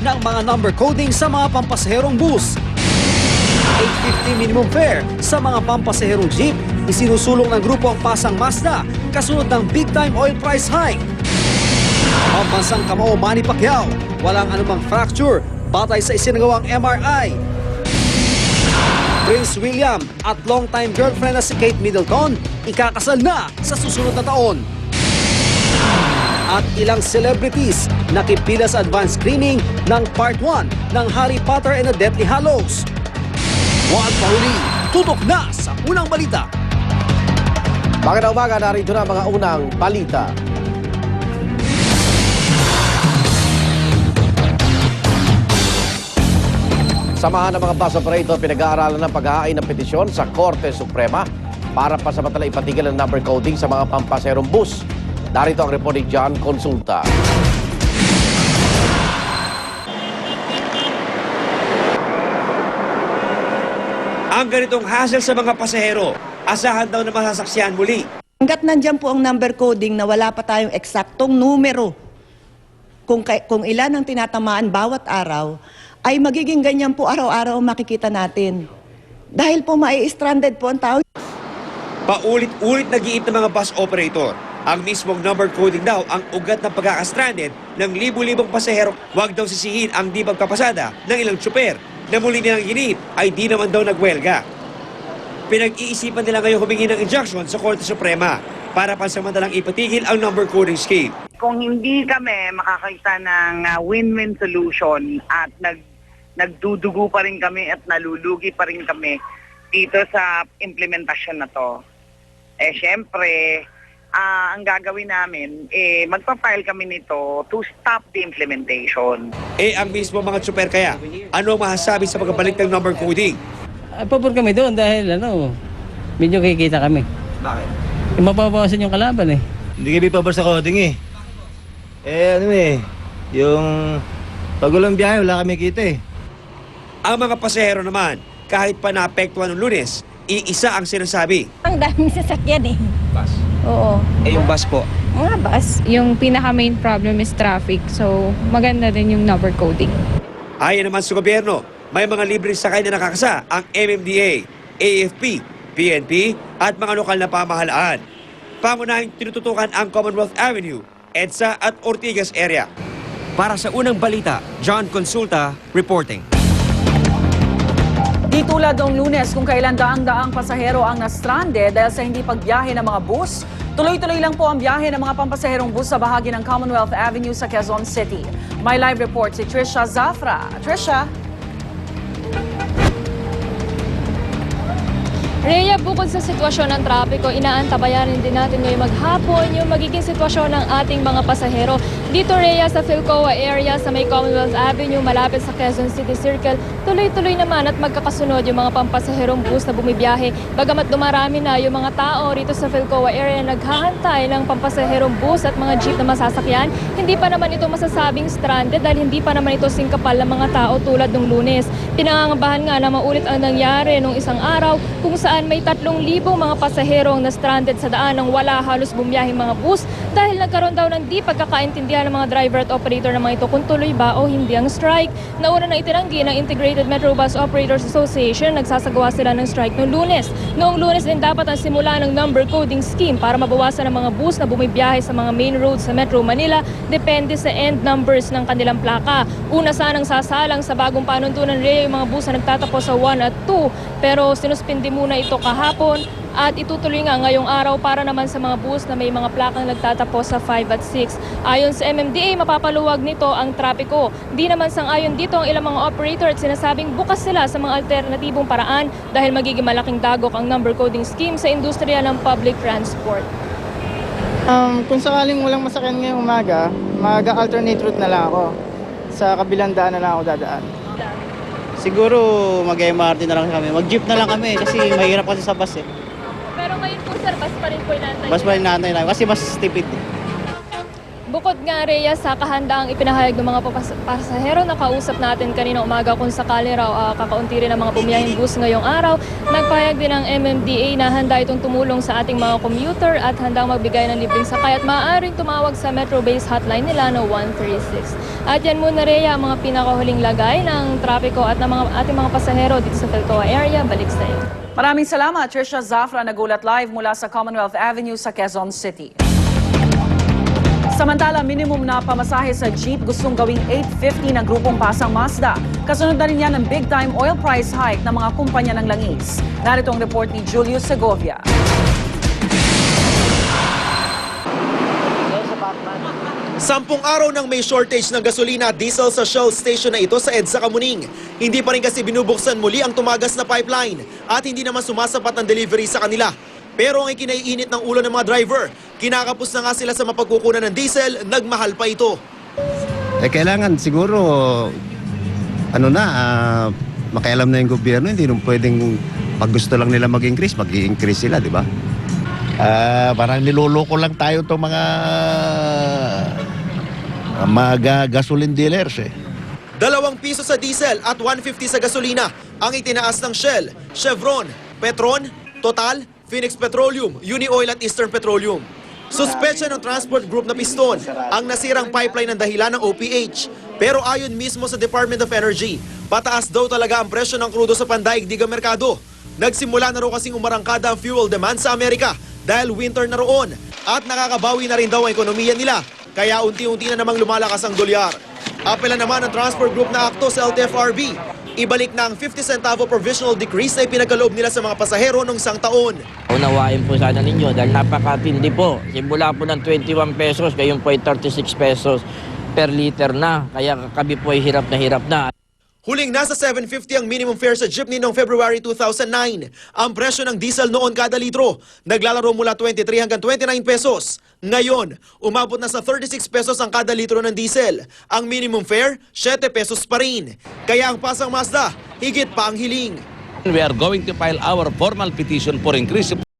ng mga number coding sa mga pampasaherong bus. 850 minimum fare sa mga pampasaherong jeep, isinusulong ng grupo ang Pasang Mazda kasunod ng big-time oil price hike. Pambansang kamao Manny Pacquiao, walang anumang fracture batay sa isinagawang MRI. Prince William at long-time girlfriend na si Kate Middleton, ikakasal na sa susunod na taon. At ilang celebrities nakipila sa advance screening ng Part 1 ng Harry Potter and the Deathly Hallows. Huwag pahuli, tutok na sa unang balita. Magandang umaga, narito na mga unang balita. Samahan ng mga bus operator pinag-aaralan ng pag-hain ng petisyon sa Korte Suprema para pasamantala ipatigil ang number coding sa mga pampaserong bus. Narito ang report ni John Consulta. Ang ganitong hassle sa mga pasahero, asahan daw na masasaksihan muli. Hanggat nandyan po ang number coding na wala pa tayong eksaktong numero kung ilan ang tinatamaan bawat araw, ay magiging ganyan po araw-araw makikita natin. Dahil po mai-stranded po ang tao. Paulit-ulit nag-iip ng mga bus operator. Ang mismong number coding daw ang ugat ng pagkakastranded ng libu-libong pasahero. Huwag daw sisihin ang di pagpapasada ng ilang tsuper na muli nilang ginip ay di naman daw nagwelga. Pinag-iisipan nila ngayon humingi ng injunction sa Korte Suprema para pansamantalang ipatigil ang number coding scheme. Kung hindi kami makakita ng win-win solution at nagdudugo pa rin kami at nalulugi pa rin kami dito sa implementasyon na to, syempre, ang gagawin namin, magpa-file kami nito to stop the implementation. Ang mismo mga tsuper kaya, ano ang masasabi sa pagbabalik ng number coding? Pabor kami doon dahil medyo kikita kami. Bakit? Mapapawasan yung kalaban eh. Hindi kami pabor sa coding eh. Yung pagulong biyahe, wala kami kita eh. Ang mga pasahero naman, kahit pa naapektuhan ng Lunes, iisa ang sinasabi. Ang daming sasakyan eh. Bus? Oo. Yung bus po? Mga bus. Yung pinaka-main problem is traffic. So, maganda din yung number coding. Ayon naman sa gobyerno, may mga libre sakay na nakakasa ang MMDA, AFP, PNP at mga lokal na pamahalaan. Pangunahing tinututukan ang Commonwealth Avenue, EDSA at Ortigas area. Para sa unang balita, John Consulta reporting. Di tulad noong Lunes kung kailan daang-daang pasahero ang na-stranded dahil sa hindi pagbiyahe ng mga bus, tuloy-tuloy lang po ang biyahe ng mga pampasaherong bus sa bahagi ng Commonwealth Avenue sa Quezon City. May live report si Trisha Zafra. Trisha? Rhea, bukod sa sitwasyon ng trapiko, inaantabayanan din natin ngayong maghapon yung magiging sitwasyon ng ating mga pasahero. Dito, Rhea, sa Philcoa area sa may Commonwealth Avenue, malapit sa Quezon City Circle, tuloy-tuloy naman at magkakasunod yung mga pampasaherong bus na bumibiyahe. Bagamat dumarami na yung mga tao rito sa Philcoa area na naghahantay ng pampasaherong bus at mga jeep na masasakyan, hindi pa naman ito masasabing stranded dahil hindi pa naman ito singkapal ng mga tao tulad ng Lunes. Pinangangabahan nga na maulit ang nangyari nung isang araw kung saan may 3,000 mga pasahero ang na-stranded sa daan nang wala halos bumiyahing mga bus dahil nagkaroon daw ng di pagkakaintindihan ng mga driver at operator ng mga ito kung tuloy ba o hindi ang strike. Nauna na itinanggi ng Integrated Metro Bus Operators Association, nagsasagawa sila ng strike noong Lunes. Noong Lunes din dapat ang simula ng number coding scheme para mabawasan ang mga bus na bumibiyahe sa mga main roads sa Metro Manila depende sa end numbers ng kanilang plaka. Una sanang sasalang sa bagong panuntunan yung mga bus na nagtatapos sa 1 at 2 pero sinuspindi muna ito kahapon at itutuloy nga ngayong araw para naman sa mga bus na may mga plakang nagtatapos sa 5 at 6. Ayon sa MMDA, mapapaluwag nito ang trapiko. Di naman sang-ayon dito ang ilang mga operator at sinasabing bukas sila sa mga alternatibong paraan dahil magiging malaking dagok ang number coding scheme sa industriya ng public transport. Kung sakaling walang masakyan ngayong umaga, mag-alternate route na lang ako. Sa kabilang daan na lang ako dadaan. Siguro mag-MRT na lang kami. Mag-jeep na lang kami kasi mahirap kasi sa bus eh. Pero ngayon po sir, bus pa rin po inaantay. Bus pa rin natin lang kasi mas tipid eh. Bukod nga, Rhea, sa kahandaang ipinahayag ng mga pasahero na kausap natin kanina umaga kung sakali raw kakaunti rin ang mga bumiyahing bus ngayong araw, nagpahayag din ang MMDA na handa itong tumulong sa ating mga commuter at handang magbigay ng libreng sakay at maaaring tumawag sa Metro-based hotline nila na 136. At yan muna, Rhea, ang mga pinakahuling lagay ng trapiko at ng ating mga pasahero dito sa Philcoa area. Balik sa iyo. Maraming salamat, Trisha Zafra, nagulat live mula sa Commonwealth Avenue sa Quezon City. Samantala, minimum na pamasahe sa jeep gustong gawing 850 ng grupong Pasang Mazda. Kasunod na rin yan ng big-time oil price hike ng mga kumpanya ng langis. Narito ang report ni Julius Segovia. Sampung araw nang may shortage ng gasolina at diesel sa Shell station na ito sa EDSA Kamuning. Hindi pa rin kasi binubuksan muli ang tumagas na pipeline at hindi naman sumasapat ang delivery sa kanila. Pero ang ikinaiinit ng ulo ng mga driver, kinakapos na nga sila sa mapagkukunan ng diesel, nagmahal pa ito. Kailangan siguro, makialam na yung gobyerno, hindi nung pwedeng pag gusto lang nila mag-increase, mag-i-increase sila, di ba? Parang niloloko lang tayo to mga gasoline dealers eh. 2 piso sa diesel at 150 sa gasolina ang itinaas ng Shell, Chevron, Petron, Total, Phoenix Petroleum, Unioil at Eastern Petroleum. Suspetsya ng transport group na Piston ang nasirang pipeline ng dahilan ng OPH. Pero ayon mismo sa Department of Energy, pataas daw talaga ang presyo ng krudo sa pandaigdigang merkado. Nagsimula na raw kasing umarangkada ang fuel demand sa Amerika dahil winter na roon at nakakabawi na rin daw ang ekonomiya nila. Kaya unti-unti na namang lumalakas ang dolyar. Apela naman ng transport group na akto sa LTFRB. Ibalik na ang 50 centavo provisional decrease na ipinagkaloob nila sa mga pasahero noong isang taon. Unawain po sana ninyo dahil napakatindi po. Simula po ng 21 pesos, ngayon po ay 36 pesos per liter na. Kaya kami po ay hirap na hirap na. Huling nasa 750 ang minimum fare sa jeepney noong February 2009. Ang presyo ng diesel noon kada litro, naglalaro mula 23 hanggang 29 pesos. Ngayon, umabot na sa 36 pesos ang kada litro ng diesel. Ang minimum fare, 7 pesos pa rin. Kaya ang Pasang Mazda, higit pa ang hiling. We are going to file our formal petition for increase